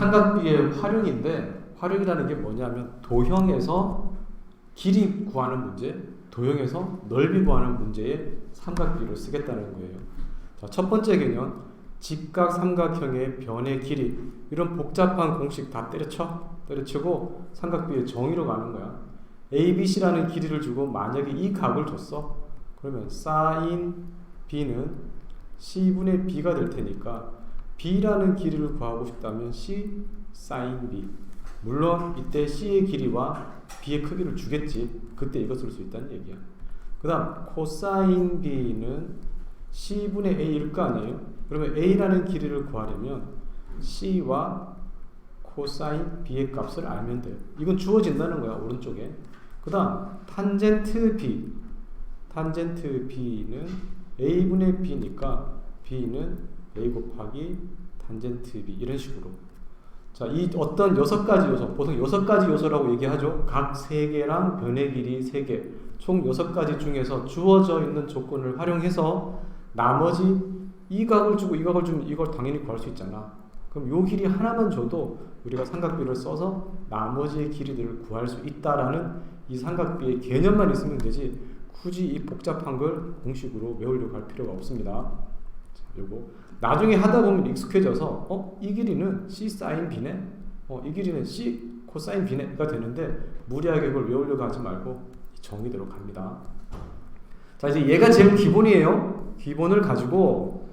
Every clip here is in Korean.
삼각비의 활용인데, 활용이라는 게 뭐냐면 도형에서 길이 구하는 문제, 도형에서 넓이 구하는 문제에 삼각비를 쓰겠다는 거예요. 자, 첫 번째 개념, 직각 삼각형의 변의 길이. 이런 복잡한 공식 다 때려치고 삼각비의 정의로 가는 거야. ABC라는 길이를 주고 만약에 이 각을 줬어. 그러면 sin B는 C분의 B가 될 테니까 B라는 길이를 구하고 싶다면 C sin B. 물론 이때 C의 길이와 B의 크기를 주겠지. 그때 이거 쓸 수 있다는 얘기야. 그 다음 코사인 B는 C분의 A일 거 아니에요. 그러면 A라는 길이를 구하려면 C와 코사인 B의 값을 알면 돼요. 이건 주어진다는 거야, 오른쪽에. 그 다음 탄젠트 B. 탄젠트 B는 A분의 B니까 B는 A 곱하기 탄젠트 B. 이런 식으로. 자, 이 어떤 6가지 요소, 보통 6가지 요소라고 얘기하죠. 각 3개랑 변의 길이 3개, 총 6가지 중에서 주어져 있는 조건을 활용해서 나머지 이 각을 주고 이 각을 주면 이걸 당연히 구할 수 있잖아. 그럼 요 길이 하나만 줘도 우리가 삼각비를 써서 나머지의 길이들을 구할 수 있다라는 이 삼각비의 개념만 있으면 되지, 굳이 이 복잡한 걸 공식으로 외우려고 할 필요가 없습니다. 자, 요거 나중에 하다 보면 익숙해져서 이 길이는 C sin B네, 이 길이는 C 코사인 B네가 되는데 무리하게 그걸 외우려고 하지 말고 정의대로 갑니다. 자, 이제 얘가 제일 기본이에요. 기본을 가지고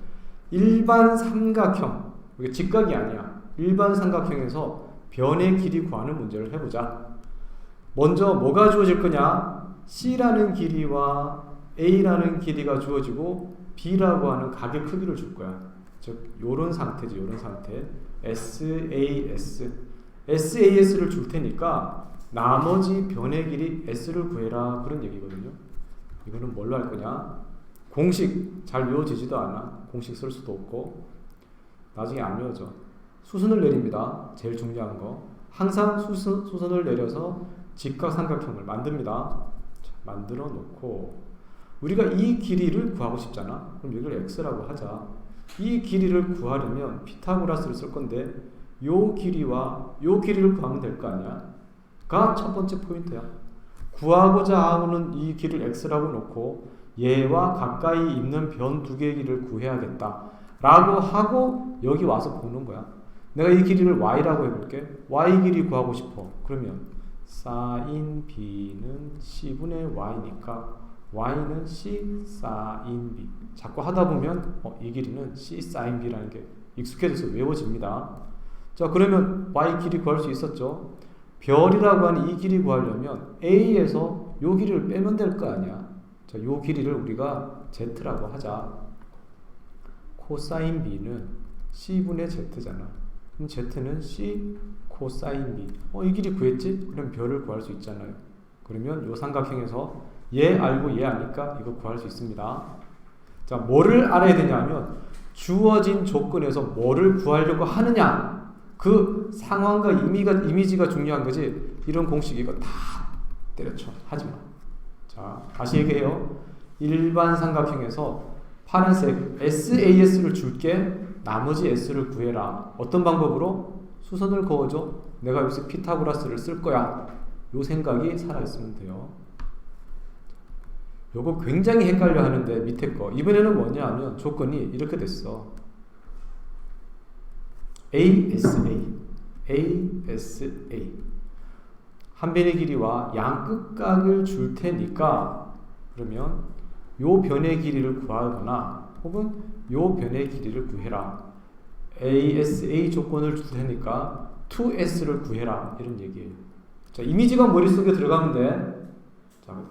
일반 삼각형, 이게 직각이 아니야. 일반 삼각형에서 변의 길이 구하는 문제를 해보자. 먼저 뭐가 주어질 거냐? C라는 길이와 A라는 길이가 주어지고 B라고 하는 각의 크기를 줄 거야. 즉 요런 상태지, 요런 상태. SAS를 줄 테니까 나머지 변의 길이 S를 구해라, 그런 얘기거든요. 이거는 뭘로 할 거냐? 공식 잘 외워지지도 않아. 공식 쓸 수도 없고 나중에 안 외워져. 수순을 내립니다. 제일 중요한 거. 항상 수순을 내려서 직각삼각형을 만듭니다. 자, 만들어 놓고 우리가 이 길이를 구하고 싶잖아. 그럼 여기를 x라고 하자. 이 길이를 구하려면 피타고라스를 쓸 건데 요 길이와 요 길이를 구하면 될 거 아니야. 가 첫 번째 포인트야. 구하고자 하는 이 길을 x라고 놓고 얘와 가까이 있는 변 두 개의 길이를 구해야겠다 라고 하고 여기 와서 보는 거야. 내가 이 길이를 y라고 해볼게. y 길이 구하고 싶어. 그러면 sin b는 c분의 y니까 y는 c sin b. 자꾸 하다 보면 이 길이는 c sin b라는 게 익숙해져서 외워집니다. 자, 그러면 y 길이 구할 수 있었죠. 별이라고 하는 이 길이 구하려면 a에서 요 길이를 빼면 될 거 아니야. 자, 요 길이를 우리가 z라고 하자. 코사인 b는 c분의 z잖아. 그럼 z는 c 코사인 b. 이 길이 구했지? 그럼 별을 구할 수 있잖아요. 그러면 요 삼각형에서 얘 알고 얘 아니까 이거 구할 수 있습니다. 자, 뭐를 알아야 되냐면 주어진 조건에서 뭐를 구하려고 하느냐, 그 상황과 이미지가 중요한 거지. 이런 공식 이거 다 때려쳐 하지 마. 자, 다시 얘기해요. 일반 삼각형에서 파란색 SAS를 줄게. 나머지 S를 구해라. 어떤 방법으로? 수선을 그어줘. 내가 여기서 피타고라스를 쓸 거야. 요 생각이 살아있으면 돼요. 요거 굉장히 헷갈려 하는데 밑에 거. 이번에는 뭐냐 하면 조건이 이렇게 됐어. ASA. 한 변의 길이와 양 끝각을 줄 테니까 그러면 요 변의 길이를 구하거나 혹은 요 변의 길이를 구해라. ASA 조건을 줄 테니까 2S를 구해라. 이런 얘기예요. 자, 이미지가 머릿속에 들어가면 돼. 자,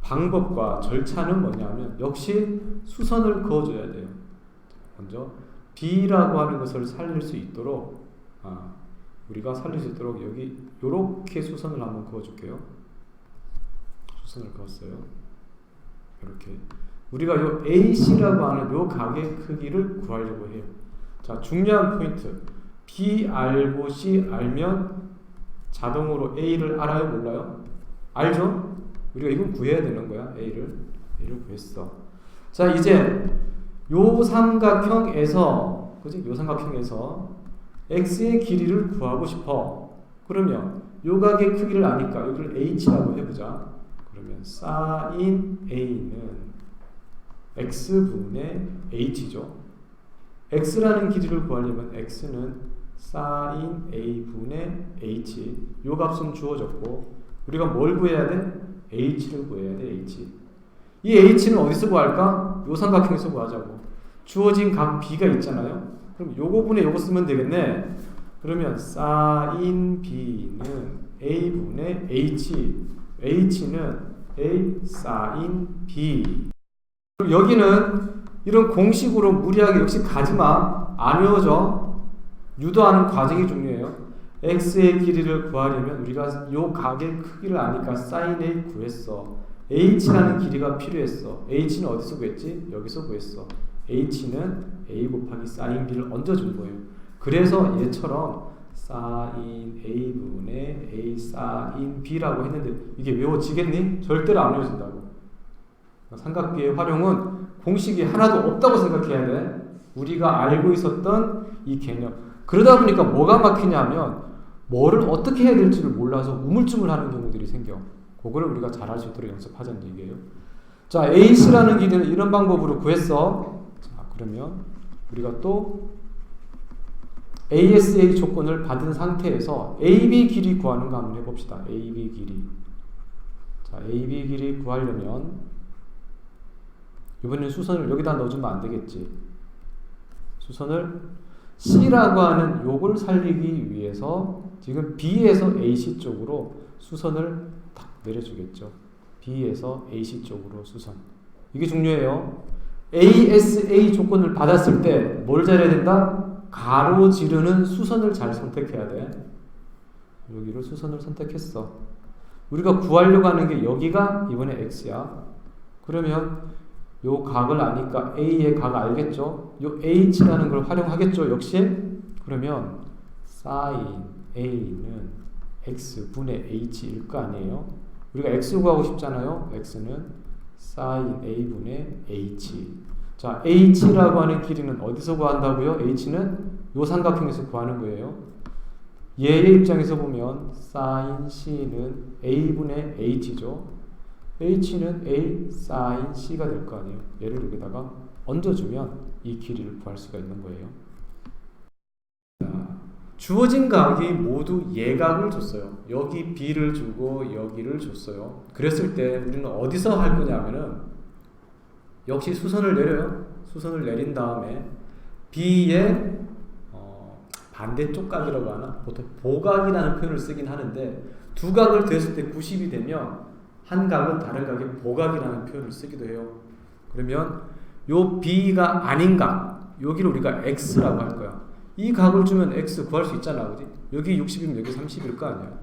방법과 절차는 뭐냐면 역시 수선을 그어줘야 돼요. 먼저 B라고 하는 것을 살릴 수 있도록 우리가 살릴 수 있도록 여기 요렇게 수선을 한번 그어줄게요. 수선을 그었어요. 이렇게 우리가 요 AC라고 하는 요 각의 크기를 구하려고 해요. 자, 중요한 포인트. B 알고 C 알면 자동으로 A를 알아요, 몰라요? 알죠? 우리가 이건 구해야 되는 거야. A를 구했어. 자, 이제 요 삼각형에서, 그지? 요 삼각형에서 x의 길이를 구하고 싶어. 그러면 요 각의 크기를 아니까 여기를 h라고 해보자. 그러면 sin a는 x분의 h죠. x라는 길이를 구하려면 x는 sin a분의 h, 요 값은 주어졌고 우리가 뭘 구해야 돼? h를 구해야 돼. h. 이 h는 어디서 구할까? 요 삼각형에서 구하자고. 주어진 각 b가 있잖아요. 그럼 요거 분의 요거 쓰면 되겠네. 그러면 sin b는 a분의 h, h는 a sin b. 여기는 이런 공식으로 무리하게 역시 가지마. 안 외워져. 유도하는 과정이 중요해요. x의 길이를 구하려면 우리가 요 각의 크기를 아니까 sin a 구했어. h라는 길이가 필요했어. h는 어디서 구했지? 여기서 구했어. h는 a 곱하기 sin b를 얹어준 거예요. 그래서 얘처럼 sin a분의 a sin b라고 했는데 이게 외워지겠니? 절대로 안 외워진다고. 삼각비의 활용은 공식이 하나도 없다고 생각해야 돼. 우리가 알고 있었던 이 개념. 그러다 보니까 뭐가 막히냐면 뭐를 어떻게 해야 될지를 몰라서 우물쭈물하는 경우들이 생겨. 그거를 우리가 잘할 수 있도록 연습하자는 얘기예요. 자, AC라는 길이는 이런 방법으로 구했어. 자, 그러면 우리가 또 ASA 조건을 받은 상태에서 AB 길이 구하는 거 한번 해봅시다. AB 길이. 자, AB 길이 구하려면 이번에는 수선을 여기다 넣어주면 안 되겠지. 수선을 C라고 하는 요걸 살리기 위해서 지금 B에서 AC 쪽으로 수선을 딱 내려주겠죠. B에서 AC 쪽으로 수선. 이게 중요해요. ASA 조건을 받았을 때 뭘 잘해야 된다? 가로지르는 수선을 잘 선택해야 돼. 여기를 수선을 선택했어. 우리가 구하려고 하는 게 여기가 이번에 X야. 그러면 요 각을 아니까 A의 각 알겠죠? 요 H라는 걸 활용하겠죠? 역시? 그러면 sin A는 X분의 H일 거 아니에요? 우리가 X 구하고 싶잖아요? X는 sin A분의 H. 자, H라고 하는 길이는 어디서 구한다고요? H는 요 삼각형에서 구하는 거예요. 얘의 입장에서 보면 sin C는 A분의 H죠. H는 A sin C가 될 거 아니에요. 얘를 여기다가 얹어주면 이 길이를 구할 수가 있는 거예요. 자, 주어진 각이 모두 예각을 줬어요. 여기 B를 주고 여기를 줬어요. 그랬을 때 우리는 어디서 할 거냐면은 역시 수선을 내려요. 수선을 내린 다음에 B의 반대쪽 각이라고 하나? 보통 보각이라는 표현을 쓰긴 하는데 두 각을 더했을 때 90이 되면 한 각은 다른 각의 보각이라는 표현을 쓰기도 해요. 그러면 요 B가 아닌 각, 여기를 우리가 X라고 할 거야. 이 각을 주면 X 구할 수 있잖아, 그지? 여기 60이면 여기 30일 거 아니야.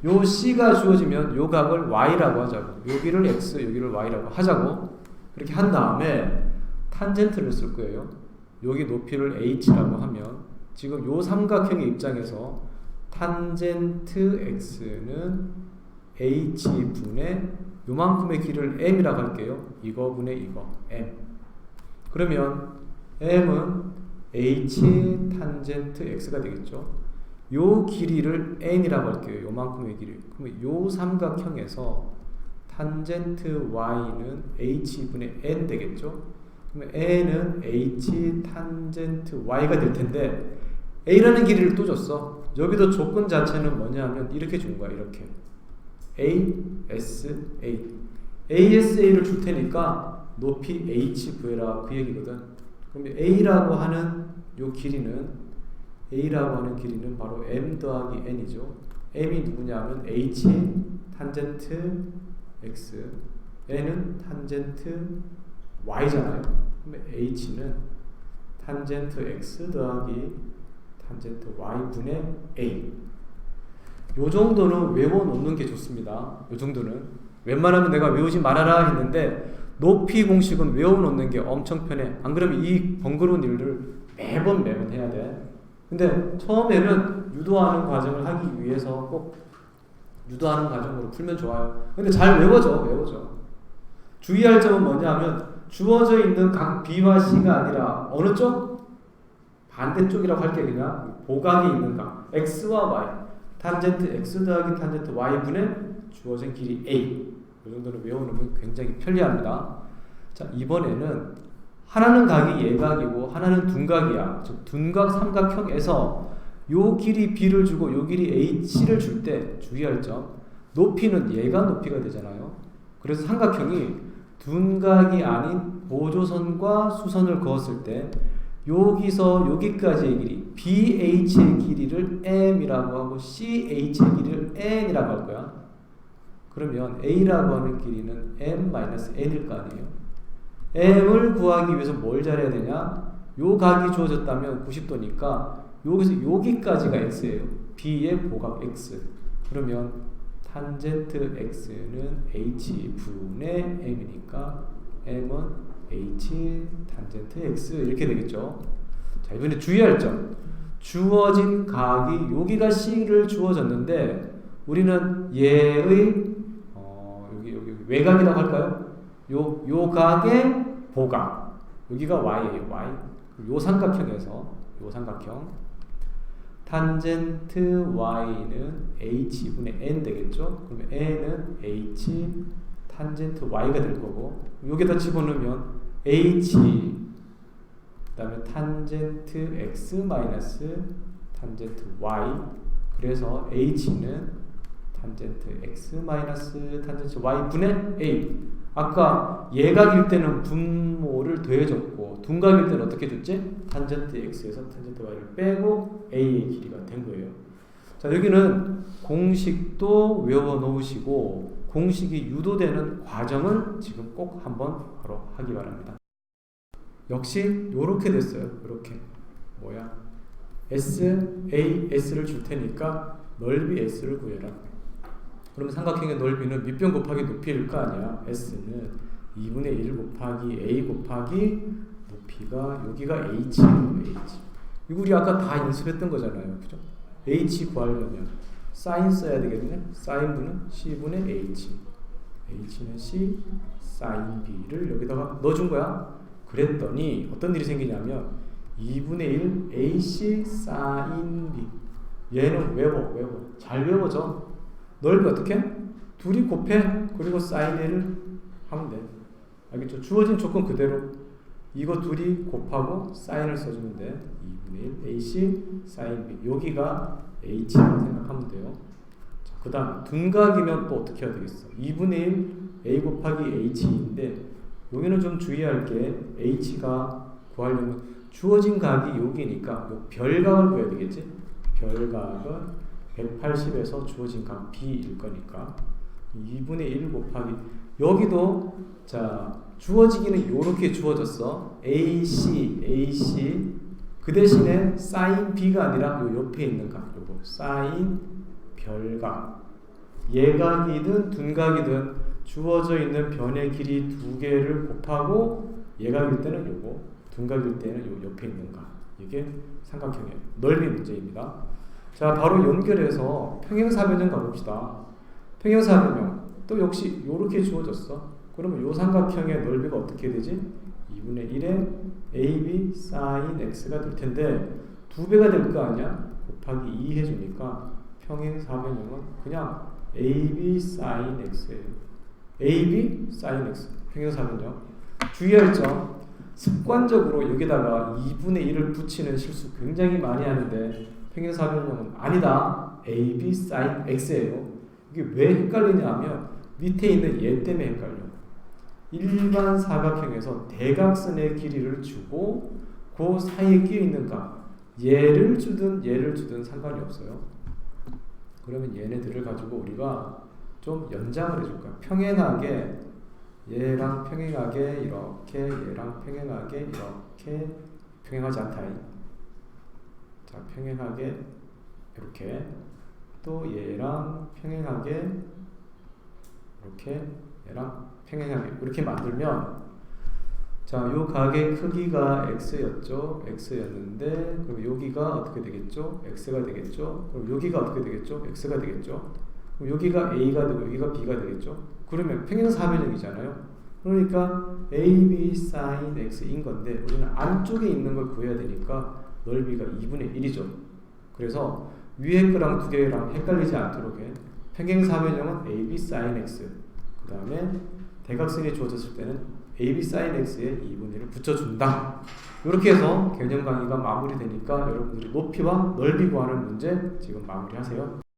요 C가 주어지면 요 각을 Y라고 하자고. 여기를 X, 여기를 Y라고 하자고. 그렇게 한 다음에 탄젠트를 쓸 거예요. 여기 높이를 H라고 하면 지금 요 삼각형의 입장에서 탄젠트 X는 H분의 요만큼의 길이를 M이라고 할게요. 이거분의 이거 M. 그러면 M은 H 탄젠트 X가 되겠죠. 요 길이를 N이라고 할게요. 요만큼의 길이. 그러면 요 삼각형에서 탄젠트 Y는 H분의 N 되겠죠. 그러면 N은 H 탄젠트 Y가 될 텐데 A라는 길이를 또 줬어. 여기도 조건 자체는 뭐냐면 이렇게 준 거야. 이렇게 ASA. ASA를 줄 테니까 높이 H 구해라 그 얘기거든. 그러면 A라고 하는 요 길이는 바로 M 더하기 N이죠. M이 누구냐면 H 탄젠트 X, N은 탄젠트 Y잖아요. 그러면 H는 탄젠트 X 더하기 탄젠트 Y분의 A. 요 정도는 외워놓는 게 좋습니다. 요 정도는 웬만하면 내가 외우지 말아라 했는데 높이 공식은 외워놓는 게 엄청 편해. 안 그러면 이 번거로운 일을 매번 해야 돼. 근데 처음에는 유도하는 과정을 하기 위해서 꼭 유도하는 과정으로 풀면 좋아요. 근데 잘 외워져. 주의할 점은 뭐냐면 주어져 있는 각 B와 C가 아니라 어느 쪽? 반대쪽이라고 할게 그냥 보각이 있는 각 x와 y 탄젠트 x 더하기 탄젠트 y분의 주어진 길이 a 이 정도는 외우는 굉장히 편리합니다. 자 이번에는 하나는 각이 예각이고 하나는 둔각이야. 즉 둔각 삼각형에서 요 길이 b를 주고 요 길이 h를 줄 때 주의할 점 높이는 예각 높이가 되잖아요. 그래서 삼각형이 둔각이 아닌 보조선과 수선을 그었을 때 여기서 여기까지의 길이 BH의 길이를 M이라고 하고 CH의 길이를 N이라고 할 거야. 그러면 A라고 하는 길이는 M-N일 거 아니에요. M을 구하기 위해서 뭘 잘해야 되냐? 요 각이 주어졌다면 90도니까 여기서 여기까지가 X예요. B의 보각 X. 그러면 탄젠트 X는 H분의 M이니까 M은 H 탄젠트 X 이렇게 되겠죠. 자 이번에 주의할 점 주어진 각이 여기가 C를 주어졌는데 우리는 얘의 여기 외곽이라고 할까요? 요 각의 보각 여기가 Y예요. Y 요 삼각형에서 요 삼각형 탄젠트 Y는 H분의 N 되겠죠. 그러면 N은 H 탄젠트 Y가 될 거고 여기다 집어넣으면 H 그 다음에 탄젠트 X 마이너스 탄젠트 Y 그래서 H는 탄젠트 X 마이너스 탄젠트 Y 분의 A 아까 예각일 때는 분모를 더해줬고 둔각일 때는 어떻게 줬지? 탄젠트 X에서 탄젠트 Y를 빼고 A의 길이가 된 거예요. 자 여기는 공식도 외워 놓으시고 공식이 유도되는 과정을 지금 꼭 한번 바로 하기 바랍니다. 역시 요렇게 됐어요. 이렇게 뭐야? S, A, S를 줄 테니까 넓이 S를 구해라. 그러면 삼각형의 넓이는 밑변 곱하기 높이일 거 아니야. S는 2분의 1 곱하기 A 곱하기 높이가 여기가 H예요. H. 이거 우리 아까 다 연습했던 거잖아요. 그죠? H 구하려면 사인 써야 되겠네. 사인분은 C분의 H. H는 C, 사인 B를 여기다가 넣어준 거야. 그랬더니 어떤 일이 생기냐면 2분의 1 AC 사인 B. 얘는 외워. 잘 외워져. 넓이 어떻게? 둘이 곱해. 그리고 사인 A를 하면 돼. 알겠죠? 주어진 조건 그대로 이거 둘이 곱하고 사인을 써주면 돼. 2분의 1 AC 사인 B. 여기가 H라고 생각하면 돼요. 그 다음에 둔각이면 또 어떻게 해야 되겠어? 2분의 1 A 곱하기 H인데 여기는 좀 주의할 게 H가 구하려면 주어진 각이 여기니까 요 별각을 구해야 되겠지? 별각은 180에서 주어진 각 B일 거니까 2분의 1 곱하기 여기도 자 주어지기는 요렇게 주어졌어. AC 그 대신에 사인 B가 아니라 요 옆에 있는 각 요거 사인 별각 예각이든 둔각이든 주어져 있는 변의 길이 두 개를 곱하고 예각일 때는 요거 둔각일 때는 요 옆에 있는 각 이게 삼각형의 넓이 문제입니다. 자 바로 연결해서 평행사변형 가봅시다. 평행사변형 또 역시 요렇게 주어졌어. 그러면 요 삼각형의 넓이가 어떻게 되지? 2분의 1에 AB sin x가 될 텐데 2배가 될 거 아니야? 곱하기 2 해주니까 평행사변형은 그냥 AB sin x예요. AB sin x 평행사변형. 주의할 점 습관적으로 여기다가 2분의 1을 붙이는 실수 굉장히 많이 하는데 평행사변형은 아니다. AB sin x예요. 이게 왜 헷갈리냐 하면 밑에 있는 얘 때문에 헷갈려. 일반 사각형에서 대각선의 길이를 주고 그 사이에 끼어 있는 각 얘를 주든 상관이 없어요. 그러면 얘네들을 가지고 우리가 좀 연장을 해줄 거야. 평행하게 얘랑 평행하게 이렇게 얘랑 평행하게 이렇게 평행하지 않다. 자 평행하게 이렇게 또 얘랑 평행하게 이렇게 얘랑 평행하게 이렇게 만들면 자, 요 각의 크기가 x였죠. x였는데 그럼 여기가 어떻게 되겠죠? x가 되겠죠. 그럼 여기가 어떻게 되겠죠? x가 되겠죠. 그럼 여기가 a가 되고 여기가 b가 되겠죠. 그러면 평행사변형이잖아요. 그러니까 ab sin x인 건데 우리는 안쪽에 있는 걸 구해야 되니까 넓이가 2분의 1이죠. 그래서 위에 거랑 두 개랑 헷갈리지 않도록 해. 평행사변형은 AB sin x, 그 다음에 대각선이 주어졌을 때는 AB sin x에 2분의 1을 붙여준다. 이렇게 해서 개념 강의가 마무리되니까 여러분들이 높이와 넓이 구하는 문제 지금 마무리하세요.